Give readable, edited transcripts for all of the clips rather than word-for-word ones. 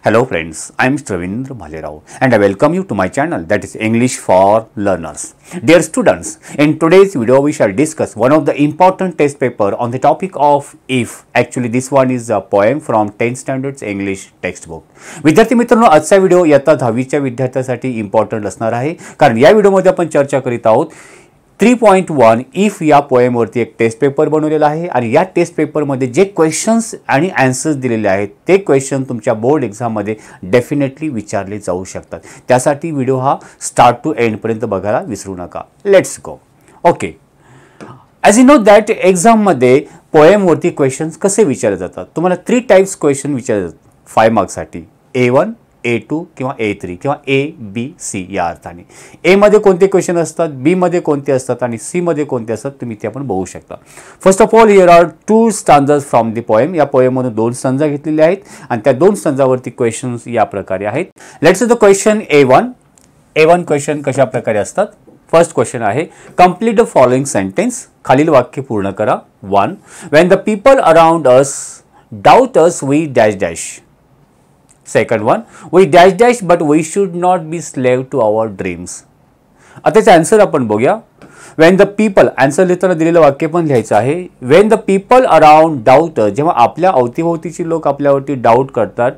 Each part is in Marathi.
Hello friends, I am Ravindra Bhalerao and I welcome you to my channel, that is English for Learners. Dear students, in today's video we shall discuss one of the important test paper on the topic of if. Actually this one is a poem from 10th standards English textbook. विद्यार्थी मित्रांनो, आजचा व्हिडिओ इयत्ता 10वीच्या विद्यार्थ्यांसाठी इम्पॉर्टंट असणार आहे, कारण या व्हिडिओमध्ये आपण चर्चा करीत आहोत 3.1 इफ या पोएम वरती एक टेस्ट पेपर बनवलेला आहे आणि या टेस्ट पेपर मध्ये जे क्वेश्चन्स आणि आन्सर्स दिलेले आहेत ते क्वेश्चन तुमच्या बोर्ड एग्जाम मध्ये डेफिनेटली विचारले जाऊ शकतात. त्यासाठी व्हिडिओ हा स्टार्ट टू एंड पर्यंत बघायला विसरू नका. Let's go. Okay, as you know that exam मध्ये पोएम वरती क्वेश्चन्स कसे विचारले जातात. तुम्हाला 3 टाइप्स क्वेश्चन विचारले जातात 5 मार्क्स साठी. A1, A2 किंवा A3 किंवा A, B, C या अर्थाने. ए मध्ये कोणते क्वेश्चन असतात, बी मध्ये कोणते असतात आणि सी मध्ये कोणते असतात तुम्ही ते आपण बघू शकता. First of all here are 2 stanzas from the poem. या पोएम मधून 2 स्टांजा घेतलेले आहेत आणि त्या 2 स्टांजावरती क्वेश्चन्स या प्रकारे आहेत. Let's the question A1. A1 question कशा प्रकारे असतात. फर्स्ट क्वेश्चन आहे कंप्लीट द फॉलोइंग सेंटेन्स. खालील वाक्य पूर्ण करा. 1. When the people around us doubt us we dash dash. Second one, we dash dash but we should not be slave to our dreams. आता त्याचा आन्सर आपण बघूया. When the people, आन्सर लिहिताना दिलेलं वाक्य पण लिहायचं आहे. When the people around doubt us, जेव्हा आपल्या अवतीभोवतीची लोक आपल्यावरती डाऊट करतात,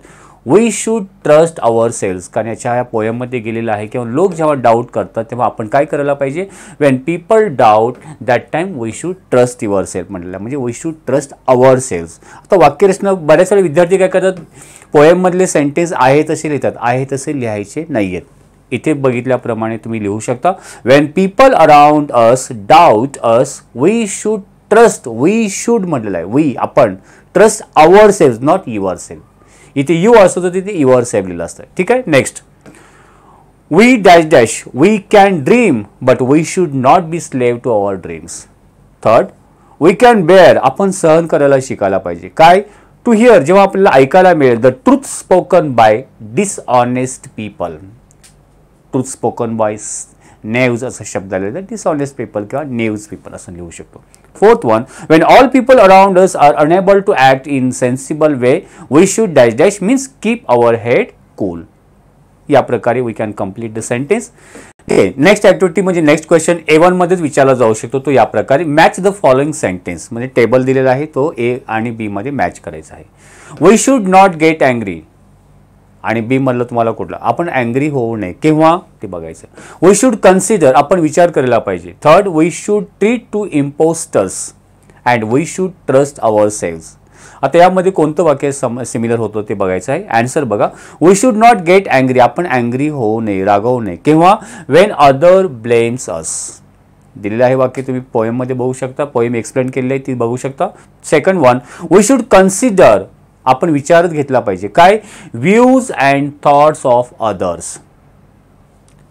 we should trust ourselves. कारण याच्या या पोएममध्ये गेलेलं आहे किंवा लोक जेव्हा डाऊट करतात तेव्हा आपण काय करायला पाहिजे. When people doubt that time we should trust yourself म्हटलेलं, म्हणजे we should trust ourselves. आता वाक्यरचना बऱ्याच वेळा विद्यार्थी काय करतात, पोएम मधले सेंटेन्स आहे तसे लिहितात, आहे तसे लिहायचे नाहीयेत. इथे बघितल्याप्रमाणे तुम्ही लिहू शकता. When people around us doubt us we should trust. we should म्हटलेलं आहे, we आपण trust ourselves not yourself. इथे यू असतो तर तिथे युअर सेल्फ लिहिलं असतं. ठीक आहे. Next, we dash dash we can dream but we should not be slave to our dreams. Third, we can bear, आपण सहन करायला शिकायला पाहिजे. काय, टू हिअर, जेव्हा आपल्याला ऐकायला मिळेल the truth spoken by dishonest people. Truth spoken by knaves असा शब्द आलेला, डिसऑनेस्ट पीपल किंवा नेव्ज पीपल असं लिहू शकतो. Fourth one, when all people around us are unable to act in sensible way, we should dash dash means keep our head cool. या प्रकारे we can complete the sentence. Next activity म्हणजे नेक्स्ट क्वेश्चन A1 मध्येच विचारला जाऊ शकतो. तो या प्रकारे मॅच द फॉलोइंग सेंटेन्स, म्हणजे टेबल दिलेला आहे तो A आणि B मध्ये मॅच करायचा आहे. We should not get angry आणि बी मधलं तुम्हाला कुठलं, आपण अँग्री होऊ नये केव्हा ते बघायचं. वी शुड कन्सिडर, आपण विचार करायला पाहिजे. Third, we should treat two impostors and we should trust our selves. आता यामध्ये कोणतं वाक्य सिमिलर होतं ते बघायचं आहे. आन्सर बघा. We should not get angry, आपण अँग्री होऊ नये, रागवू नये केव्हा. When other blames us. दिलेलं आहे वाक्य तुम्ही पोएम मध्ये बघू शकता, पोएम एक्सप्लेन केलेली आहे ती बघू शकता. Second one, we should consider, आपण विचारत घेतला पाहिजे काय, views and thoughts of others.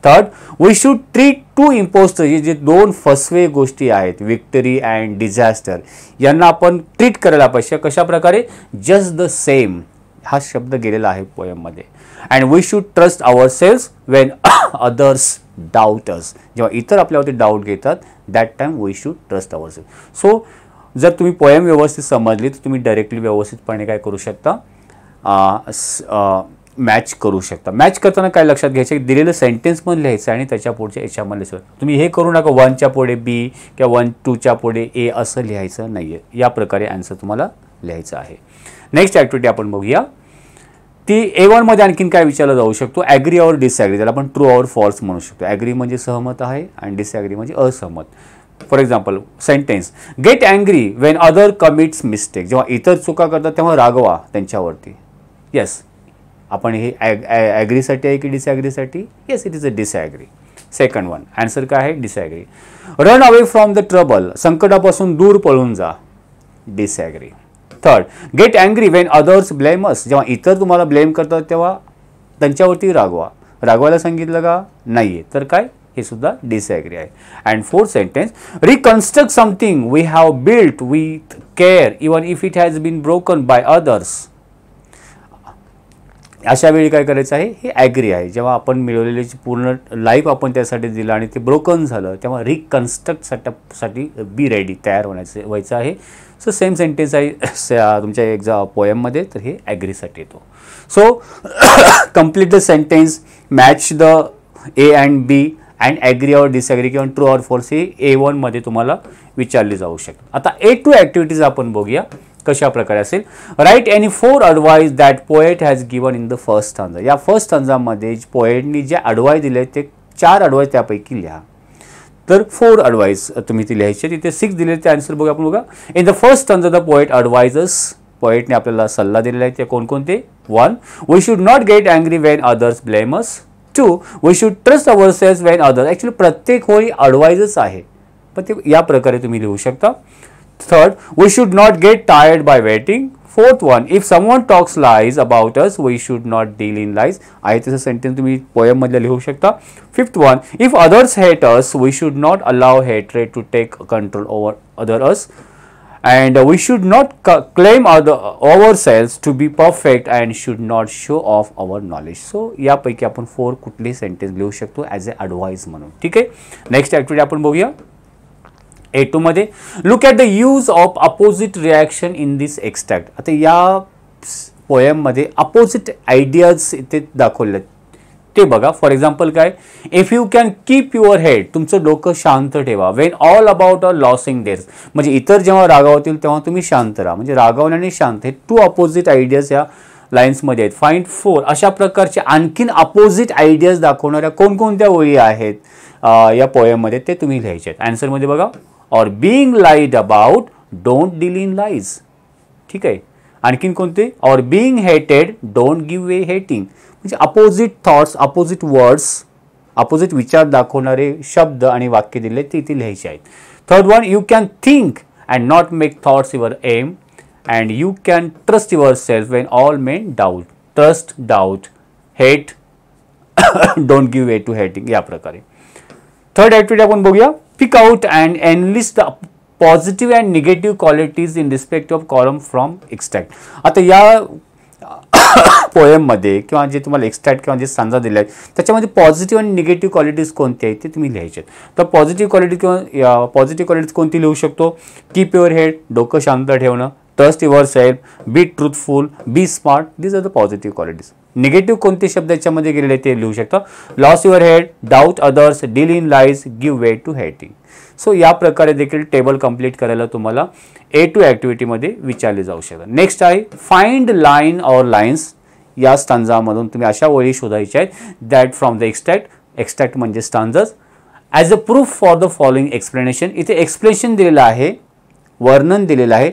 Third, we should treat two impostor, जे 2 फसवे गोष्टी आहेत विक्टरी अँड डिझास्टर, यांना आपण ट्रीट करायला पाहिजे कशा प्रकारे, जस्ट द सेम हा शब्द गेलेला आहे पोएम मध्ये. And we should trust our selves when others doubt us, जेव्हा इतर आपल्यावरती डाऊट घेतात that time we should trust our selves. So जर तुम्ही पोएम व्यवस्थित समजली तर तुम्ही डायरेक्टली व्यवस्थितपणे काय करू शकता, मॅच करू शकता. मॅच करताना काय लक्षात घ्यायचं, दिलेलं सेंटेन्स पण लिहायचं आणि त्याच्या पुढच्या याच्यामध्ये लिहायचं. तुम्ही हे करू नका 1च्या पुढे बी किंवा 1, 2च्या पुढे ए असं लिहायचं नाहीये. या प्रकारे आन्सर तुम्हाला लिहायचं आहे. नेक्स्ट ॲक्टिव्हिटी आपण बघूया. ती A1 मध्ये आणखीन काय विचारलं जाऊ शकतो, ॲग्री ऑर डिसॲग्री, त्याला आपण ट्रू ऑर फॉल्स म्हणू शकतो. ॲग्री म्हणजे सहमत आहे आणि डिसॲग्री म्हणजे असहमत. For example sentence, gate angry Wien other commits mistake, जेव्हा इतर चुका करतात तेव्हा रागवा त्यांच्यावरती. येस, आपण हे ॲग्रीसाठी आहे की डिसॲग्रीसाठी. Yes, it is a disagree. Second one, answer काय आहे, disagree. Run away from the trouble, संकटापासून दूर पळून जा, disagree. Third, get angry when others blame us, जेव्हा इतर तुम्हाला ब्लेम करतात तेव्हा त्यांच्यावरती रागवा. रागवायला सांगितलं का, नाहीये तर काय, हे सुद्धा डिसॲग्री आहे. And fourth sentence, reconstruct something we have built with care even if it has been broken by others. अशा वेळी काय करायचं आहे, हे ॲग्री आहे. जेव्हा आपण मिळवलेले पूर्ण लाईफ आपण त्यासाठी दिलं आणि ते ब्रोकन झालं, तेव्हा रिकन्स्ट्रक्ट सेटअपसाठी बी रेडी, तयार व्हायचं आहे. सो सेम सेंटेन्स आहे तुमच्या पोएममध्ये, तर हे ॲग्रीसाठी येतो. So complete the sentence, match the A and B and agree or disagree किंवा ट्रू ऑर फॉल्स हे A1 मध्ये तुम्हाला विचारले जाऊ शकतं. आता A2 ॲक्टिव्हिटीज आपण बघूया कशा प्रकारे असेल. Write any 4 advice that poet has given in the first stanza. या फर्स्ट स्टांजामध्ये पोएटनी जे ॲडवाइस दिले ते 4 ॲडवाइस त्यापैकी लिहा. तर 4 ॲडवाइस तुम्ही ते लिहायचे. तिथे 6 दिले ते आन्सर बघा आपण बघा. In the first stanza the poet advises, पोएटने आपल्याला सल्ला दिलेला आहे. ते कोणकोणते? 1. We should not get angry when others blame us. 2. We should trust ourselves when others. Actually प्रत्येक ओळी ॲडवाइजच आहे, पण ते या प्रकारे तुम्ही लिहू शकता. 3rd, we should not get tired by waiting. 4th one, if someone talks lies about us, we should not deal in lies. आहे तसं सेंटेन्स तुम्ही पोएम मधले लिहू शकता. 5th one, if others hate us, we should not allow hatred to take control over us. And we should not claim ourselves to be perfect and should not show off our knowledge. So यापैकी आपण 4 कुठले सेंटेन्स लिहू शकतो ॲज अ ॲडवाइस म्हणून. ठीक आहे. नेक्स्ट ॲक्टिव्हिटी आपण बघूया. A2 मध्ये look at the use of opposite reaction in this extract. आता या पोएममध्ये अपोजिट आयडियाज इथे दाखवले ते बघा. फॉर एक्झाम्पल काय, if you can keep your head, तुमचं डोकं शांत ठेवा. Wien all about a losing dares, म्हणजे इतर जेव्हा रागावतील तेव्हा तुम्ही शांत राहा. म्हणजे रागावल्याने शांत, हे 2 अपोजिट आयडियाज या लाईन्समध्ये आहेत. फाइंड 4 अशा प्रकारचे आणखीन अपोजिट आयडियाज दाखवणाऱ्या कोणकोणत्या ओळी आहेत या पोएममध्ये ते तुम्ही लिहायचे आहेत. आन्सरमध्ये बघा, और being lied about, don't deal in lies. ठीक आहे. आणखीन कोणते? और बीइंग हेटेड, डोंट गिव्ह वे हेटिंग. म्हणजे opposite thoughts, opposite words, opposite विचार दाखवणारे शब्द आणि वाक्य दिले ते इथे लिहायचे आहेत. 3rd one, you can think and not make thoughts your aim and you can trust your self when all men doubt. Trust, doubt, hate, don't give way to hating या प्रकारे. 3rd ॲक्टिव्हिटी आपण बघूया. Pick out and enlist the positive and negative qualities in respect of column from extract. आता या पोएममध्ये किंवा जे तुम्हाला एक्स्ट्रॅक्ट किंवा जे सांजा दिले आहेत त्याच्यामध्ये पॉझिटिव्ह आणि निगेटिव्ह क्वालिटीज कोणते आहेत ते तुम्ही लिहायचे. तर पॉझिटिव्ह क्वालिटी किंवा पॉझिटिव्ह क्वालिटीज कोणती लिहू शकतो? कीप युअर हेड, डोकं शांत ठेवणं. Trust your self, be truthful, be smart. These are the positive qualities. Negative कोणते शब्द याच्यामध्ये गेलेले ते लिहू शकता. Lose your head, doubt others, deal in lies, give way to hating. So या प्रकारे देखील टेबल कंप्लीट करायला तुम्हाला A2 ॲक्टिव्हिटीमध्ये विचारले जाऊ शकतात. नेक्स्ट आहे फाइंड लाईन ऑर लाईन्स. या स्टांजामधून तुम्ही अशा ओळी शोधायच्या आहेत that from the extract. Extract म्हणजे stanzas. As a proof for the following explanation. इथे एक्सप्लेनेशन दिलेलं आहे, वर्णन दिलेलं आहे.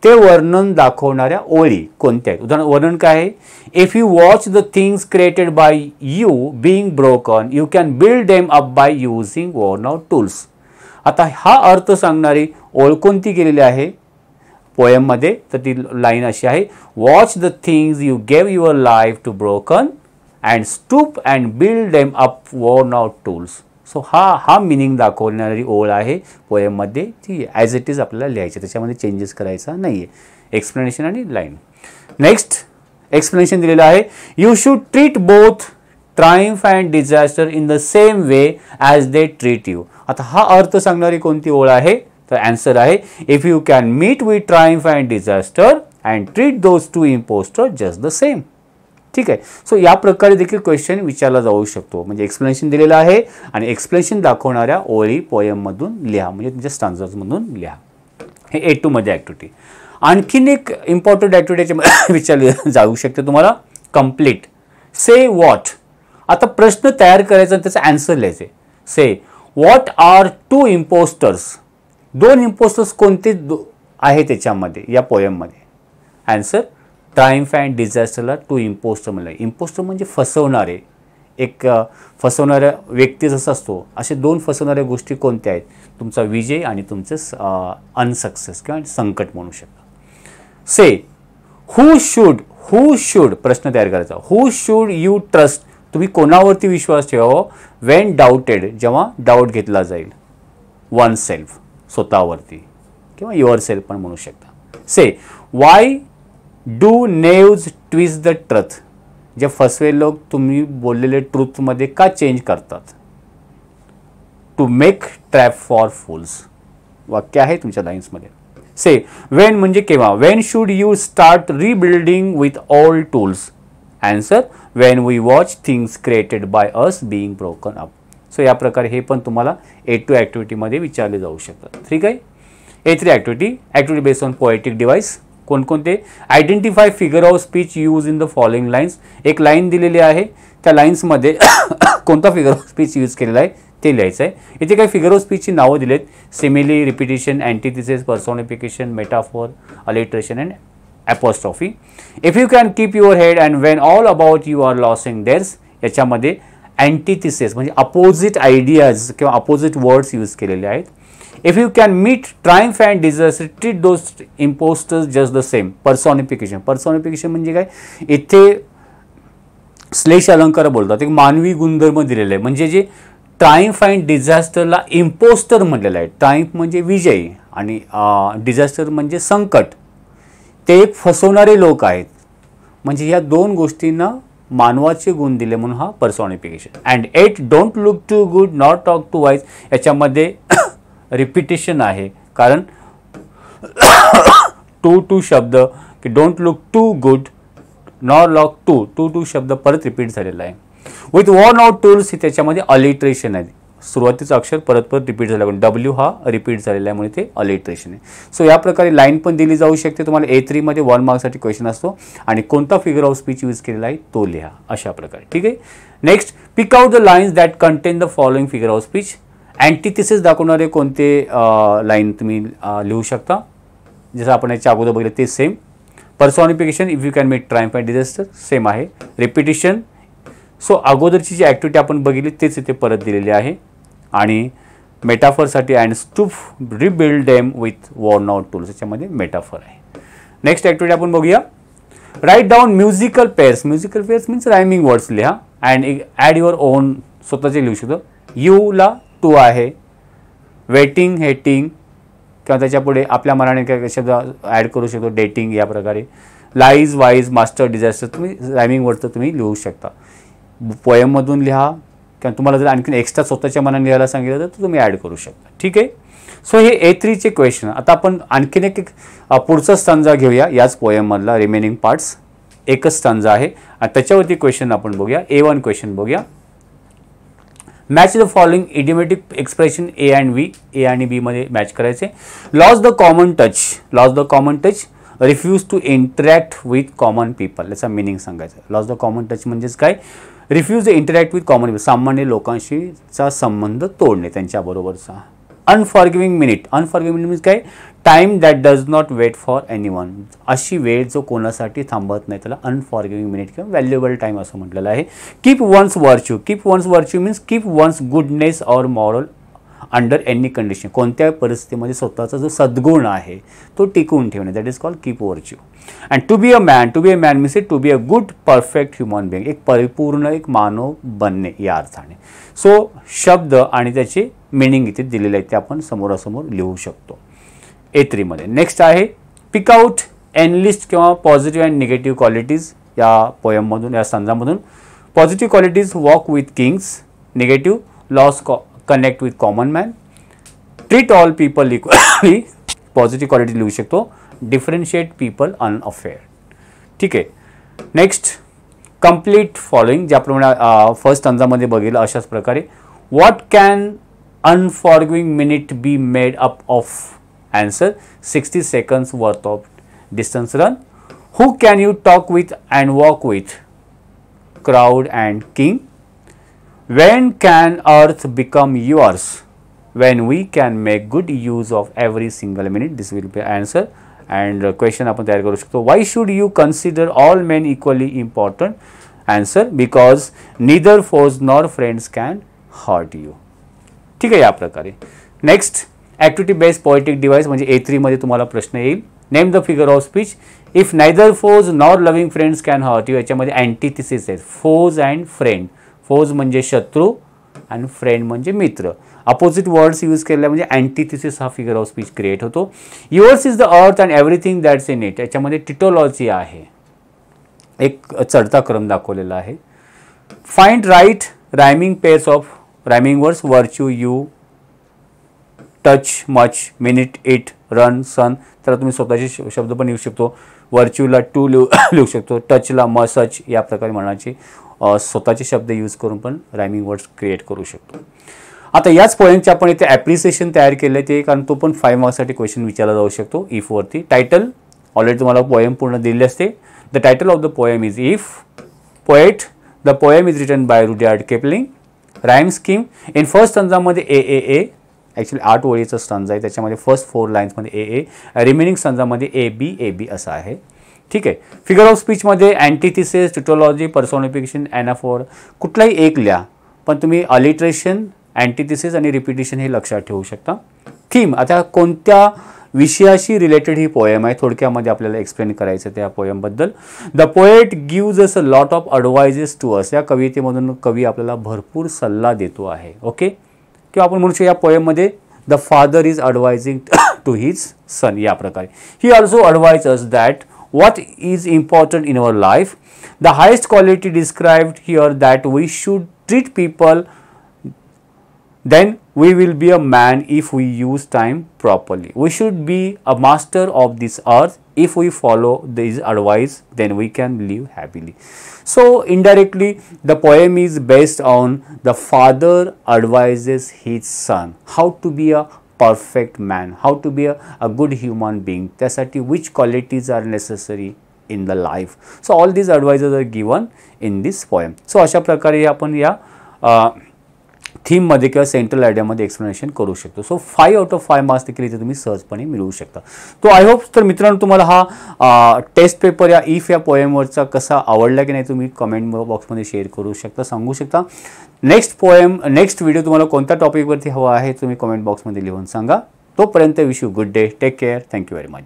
ते वर्णन दाखवणाऱ्या ओळी कोणत्या आहेत? उदाहरण वर्णन काय आहे? If you watch the things created bye you being broken, you can build them up by using warn out tools. आता हा अर्थ सांगणारी ओळ कोणती केलेली आहे पोएममध्ये? तर ती लाईन अशी आहे, watch the things you gave your life to broken and stoop and build them up worn out tools. So हा मिनिंग दाखवणारी ओळ आहे पोएममध्ये. ती ॲज इट इज आपल्याला लिहायची, त्याच्यामध्ये चेंजेस करायचा नाही आहे. एक्सप्लेनेशन आणि लाईन. नेक्स्ट एक्सप्लेनेशन दिलेलं आहे, you should treat both Triumph and disaster in the same way as they treat you. आता हा अर्थ सांगणारी कोणती ओळ आहे? तर आन्सर आहे, if you can meet with triumph and disaster and treat those 2 impostor just the same. ठीक आहे. सो या प्रकारे देखील क्वेश्चन विचारला जाऊ शकतो. म्हणजे एक्सप्लेनेशन दिलेलं आहे आणि एक्सप्लेनेशन दाखवणाऱ्या ओळी पोएममधून लिहा, म्हणजे तुमच्या स्टांजाजमधून लिहा. हे A2 मध्ये ॲक्टिव्हिटी. आणखीन एक इम्पॉर्टंट ॲक्टिव्हिटी विचारली जाऊ शकते तुम्हाला, कंप्लीट. Say what. आता प्रश्न तयार करायचा आणि त्याचा आन्सर लिहायचे. Say what are 2 impostors. 2 impostors कोणते आहे त्याच्यामध्ये या पोएममध्ये? आन्सर, ट्रायम्फ अँड डिझास्टरला 2 इम्पोस्टर म्हणलं. इम्पोस्टर म्हणजे फसवणारे, एक फसवणाऱ्या व्यक्ती जसं असतो असे 2 फसवणाऱ्या गोष्टी कोणत्या आहेत? तुमचा विजय आणि तुमचं अनसक्सेस किंवा संकट म्हणू शकता. से हू शुड प्रश्न तयार करायचा. हू शुड यू ट्रस्ट. तुम्ही कोणावरती विश्वास ठेवावा? वेन डाऊटेड, जेव्हा डाऊट घेतला जाईल. वन सेल्फ, स्वतःवरती, किंवा युअर सेल्फ पण म्हणू शकता. Say why do knaves twist the truth. जे फसवे लोक तुम्ही बोललेले ट्रूथमध्ये का चेंज करतात? To make trap for fools वाक्य आहे तुमच्या लाईन्समध्ये. से वेन म्हणजे केव्हा? When should you start rebuilding with all tools? Answer when we watch things created by us being broken up. So या प्रकारे हे पण तुम्हाला A2 ॲक्टिव्हिटीमध्ये विचारले जाऊ शकतात. ठीक आहे. A3 activity based on poetic device. कोणकोणते? Identify figure of speech use in the following lines. एक लाईन दिलेली आहे, त्या लाईन्समध्ये कोणता फिगर ऑफ स्पीच यूज केलेला आहे ते लिहायचं आहे. इथे काही फिगर ऑफ स्पीचची नावं दिलेत. Simile, repetition, antithesis, personification, metaphor, alliteration and apostrophe. If you can keep your head and when all about you are losing theirs, याच्यामध्ये अँटिथिसिस म्हणजे अपोजिट आयडियाज किंवा अपोजिट वर्ड्स यूज केलेले आहेत. If you can meet triumph and disaster, treat those impostors just the same. Personification. Personification म्हणजे काय? इथे श्लेष अलंकार बोलतात. एक मानवी गुणधर्म दिलेला आहे. म्हणजे जे ट्रायम्फ अँड डिझास्टरला इम्पोस्टर म्हटलेलं आहे. ट्रायम्फ म्हणजे विजयी आणि डिझास्टर म्हणजे संकट. ते एक फसवणारे लोक आहेत. म्हणजे या दोन गोष्टींना मानवाचे गुण दिले म्हणून हा personification. And 8 don't look too good not talk too wise. याच्यामध्ये रिपिटेशन आहे, कारण टू शब्द की don't look too good nor lock too शब्द परत रिपीट झालेला आहे. विथ वॉर्न आउट टूल्स त्याच्यामध्ये अलिट्रेशन आहे. सुरुवातीचं अक्षर परत रिपीट झालं, पण W हा रिपीट झालेला आहे म्हणून ते अलिट्रेशन आहे. सो या प्रकारे लाईन पण दिली जाऊ शकते. तुम्हाला A3 मध्ये 1 मार्क्ससाठी क्वेश्चन असतो आणि कोणता फिगर ऑफ स्पीच यूज केलेला आहे तो लिहा अशा प्रकारे. ठीक आहे. Next, pick out the lines that contain the following figure of speech. Antithesis दाखवणारे कोणते लाईन तुम्ही लिहू शकता? जसं आपण याच्या अगोदर बघितलं ते same. Personification, if you can make triumph and disaster, same आहे. रिपिटिशन, सो अगोदरची जी ॲक्टिव्हिटी आपण बघितली तेच इथे परत दिलेली आहे. आणि मेटाफरसाठी and to rebuild them with worn out tools, याच्यामध्ये मेटाफर आहे. नेक्स्ट ॲक्टिव्हिटी आपण बघूया. Right down musical pairs. Musical pairs means rhyming words लिहा अँड ॲड युअर ओन स्वतःचे लिहू शकतो. यूला टू आहे. वेटिंग, हेटिंग किंवा त्याच्या पुढे आपल्या मनाने काय शब्द ॲड करू शकतो. डेटिंग या प्रकारे. लाईज, वाईज, मास्टर, डिझास्टर तुम्ही रायमिंग वर्ड्स तुम्ही लिहू शकता. पोएममधून लिहा किंवा तुम्हाला जर आणखीन एक्स्ट्रा स्वतःच्या मनाने लिहायला सांगितलं तर तुम्ही ॲड करू शकता. ठीक आहे. सो हे A3 चे क्वेश्चन. आता आपण आणखीन एक पुढचा स्टांजा घेऊया याच पोएममधला. रिमेनिंग पार्ट्स एकच स्टांजा आहे आणि त्याच्यावरती क्वेश्चन आपण बघूया. A1 क्वेश्चन बघूया. Match the following idiomatic expression A and B. A आणि B मध्ये मॅच करायचे. Loss the common touch. Loss the common touch. Refuse to interact with common people. याचा मिनिंग सांगायचं. लॉस द कॉमन टच म्हणजेच काय? Refuse to interact with common people. सामान्य लोकांशीचा संबंध तोडणे त्यांच्याबरोबरचा. Unforgiving minute. अनफॉरगिव्हिंग मिनिट काय? Time that does not wait for anyone. अशी वेळ जो कोणासाठी थांबत नाही त्याला अनफॉरगिव्हिंग मिनिट किंवा व्हॅल्युएबल टाइम असं म्हटलेलं आहे. Keep one's virtue. Keep one's virtue means keep one's goodness or moral under any condition. कोणत्या परिस्थितीमध्ये स्वतःचा जो सद्गुण आहे तो टिकवून ठेवणे. That is called keep virtue. And to be a man. To be a man means to be a good perfect human being. एक परिपूर्ण एक मानव बनणे या अर्थाने. सो शब्द आणि त्याचे मिनिंग इथे दिलेले आहेत ते आपण समोरासमोर लिहू शकतो A3 मध्ये. नेक्स्ट आहे पिक आउट एनलिस्ट किंवा पॉझिटिव्ह अँड निगेटिव्ह क्वालिटीज या पोएममधून या संजामधून. Positive qualities walk with kings. Negative loss connect with common man. Treat all people equally. Positive quality लिहू शकतो. Differentiate people unfair. ठीक आहे. नेक्स्ट कंप्लीट फॉलोइंग ज्याप्रमाणे फर्स्ट stanzaमध्ये बघितलं अशाच प्रकारे. What can unforgiving minute be made up of? Answer 60 seconds worth of distance run. Who can you talk with and walk with? Crowd and king. When can earth become yours? When we can make good use of every single minute. This will be answer. And question आपण तयार करू शकतो. Why should you consider all men equally important? Answer because neither foes nor friends can hurt you. ठीक आहे या प्रकारे. Next activity based poetic device म्हणजे A3 मध्ये तुम्हाला प्रश्न येईल. Name the figure of speech. If neither foes nor loving friends can hurt you. याच्यामध्ये अँटिथिसिस आहे. फोज अँड फ्रेंड. फोज म्हणजे शत्रू आणि फ्रेंड म्हणजे मित्र. अपोजिट वर्ड्स यूज केल्या म्हणजे अँटिथिसिस हा फिगर ऑफ स्पीच क्रिएट होतो. Yours is the earth and everything that's in it. याच्यामध्ये टिटोलॉजी आहे. एक चढता क्रम दाखवलेला आहे. Find right rhyming pairs of rhyming words virtue, you, touch, much, minute, it, run, sun. तर तुम्ही स्वतःचे शब्द पण लिहू शकतो. व्हर्च्यूला टू लिहू शकतो, टचला म, सच या प्रकारे म्हणायचे स्वतःचे शब्द यूज करून पण रायमिंग वर्ड्स क्रिएट करू शकतो. आता याच पोएमचे आपण इथे ॲप्रिसिएशन तयार केलं ते, कारण तो पण 5 मार्क्ससाठी क्वेश्चन विचारला जाऊ शकतो इफवरती. टायटल ऑलरेडी तुम्हाला पोएम पूर्ण दिलेली असते. The title of the poem is if. Poet, the poem is written by Rudyard Kipling. Rhyme scheme, in first स्टंजामध्ये ए. ॲक्च्युली 8 ओळीचं स्टंजा आहे, त्याच्यामध्ये first 4 लाईन्समध्ये A. Remaining स्टंजामध्ये A B असं आहे. ठीक आहे. फिगर ऑफ स्पीचमध्ये अँटिथिसिस, ट्युटोलॉजी, पर्सोनिफिकेशन, ॲनाफोर कुठलाही एक लिहा, पण तुम्ही अलिट्रेशन, अँटिथिसिस आणि रिपिटिशन हे लक्षात ठेवू शकता. थीम, आता कोणत्या विषयाशी रिलेटेड ही पोएम आहे थोडक्यामध्ये आपल्याला एक्सप्लेन करायचं त्या पोएमबद्दल. The poet gives us a lot of advises to us. या कवितेमधून कवी आपल्याला भरपूर सल्ला देतो आहे. ओके. किंवा आपण म्हणू शकतो या पोएममध्ये the father is advising to his son या प्रकारे. He also advise us that what is important in our life. The highest quality described here that we should treat people, then we will be a man if we use time properly. We should be a master of this earth. If we follow this advice, then we can live happily. So indirectly the poem is based on the father advises his son how to be a perfect man, how to be a good human being, त्यासाठी which qualities are necessary in the life. So all these advices are given in this poem. So अशा प्रकारे आपण या थीममध्ये किंवा सेंट्रल आयडियामध्ये एक्सप्लेनेशन करू शकतो. सो 5 आउट ऑफ 5 मार्क्स देखील इथे तुम्ही सहजपणे मिळवू शकता. तो आय होप. तर मित्रांनो तुम्हाला हा टेस्ट पेपर या इफ या पोएमवरचा कसा आवडला की नाही तुम्ही कमेंट बॉक्समध्ये शेअर करू शकता, सांगू शकता. नेक्स्ट व्हिडिओ तुम्हाला कोणत्या टॉपिकवरती हवा आहे तुम्ही कमेंट बॉक्समध्ये लिहून सांगा. तोपर्यंत wish you good day, take care, thank you very much.